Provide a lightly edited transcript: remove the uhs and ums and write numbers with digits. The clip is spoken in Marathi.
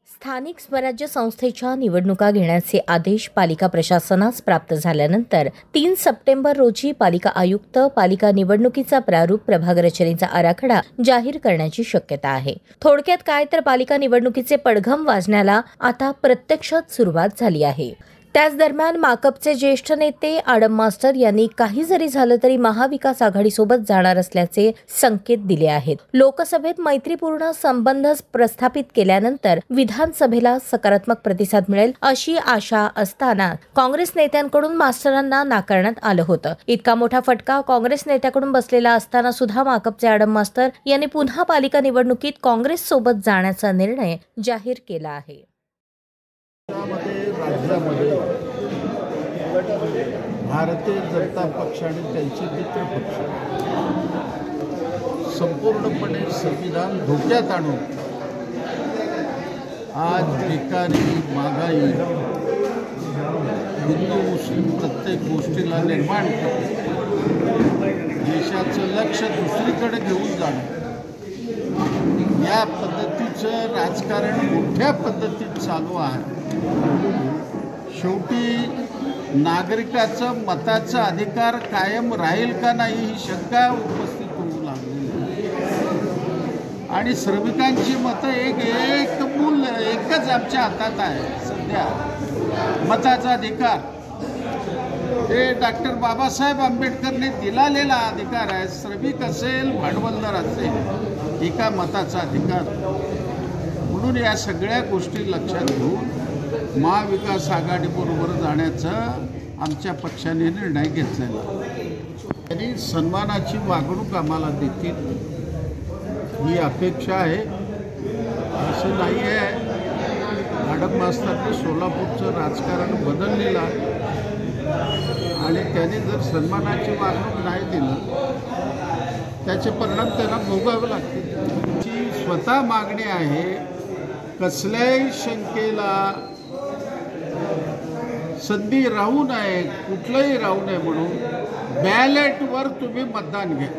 स्थानिक स्वराज्य संस्थेच्या निवडणुका घेण्याचे आदेश पालिका प्रशासनास प्राप्त झाल्यानंतर 3 सप्टेंबर रोजी पालिका आयुक्त पालिका निवडणुकीचा प्रारूप प्रभाग रचनेचा आराखडा जाहीर करण्याची शक्यता आहे। थोडक्यात काय तर पालिका निवडणुकीचे पडघम वाजण्याला आता प्रत्यक्षात सुरुवात झाली आहे। त्याच दरम्यान माकपचे ज्येष्ठ नेते आडम मास्टर यांनी काही जरी झालं तरी महाविकास आघाडीसोबत जाणार असल्याचे संकेत दिले आहेत। लोकसभेत मैत्रीपूर्ण संबंध प्रस्थापित केल्यानंतर विधानसभेला सकारात्मक प्रतिसाद मिळेल अशी आशा असताना काँग्रेस नेत्यांकडून मास्टरांना नाकारण्यात आलं होतं। इतका मोठा फटका काँग्रेस नेत्याकडून बसलेला असताना सुद्धा माकपचे आडम मास्टर यांनी पुन्हा पालिका निवडणुकीत काँग्रेस सोबत जाण्याचा निर्णय जाहीर केला आहे। राज्यामध्ये भारतीय जनता पक्ष आणि त्यांचे मित्र पक्ष संपूर्णपणे संविधान धोक्यात आणून आज बेकारी, महागाई, हिंदू मुस्लिम प्रत्येक गोष्टीला निर्माण करून देशाचं लक्ष दुसरीकडे घेऊन जाणं, या पद्धतीचं राजकारण मोठ्या पद्धतीत चालू आहे। शेवटी नागरिकाचं मताचा अधिकार कायम राहील का नाही ही शंका उपस्थित होऊ लागली आणि श्रमिकांची मतं एकच आमच्या हातात आहे। सध्या मताचा अधिकार हे डॉक्टर बाबासाहेब आंबेडकरने दिलेला अधिकार आहे। श्रमिक असेल, भांडवलदार असेल, एका मताचा अधिकार। म्हणून या सगळ्या गोष्टी लक्षात घेऊन महाविकास आघाडीबरोबर जाण्याचा आमच्या पक्षाने निर्णय घेतलेला। त्यांनी सन्मानाची वागणूक आम्हाला देतील ही अपेक्षा आहे। असं नाही आहे, आडम मास्तरने सोलापूरचं राजकारण बदललेलं आहे आणि त्याने जर सन्मानाची वागणूक नाही दिलं त्याचे परिणाम त्यांना भोगावे लागतील। जी स्वतः मागणी आहे, कसल्याही शंकेला संधी राहू नये, कुठलंही राहू नये म्हणून बॅलेटवर तुम्ही मतदान घ्या।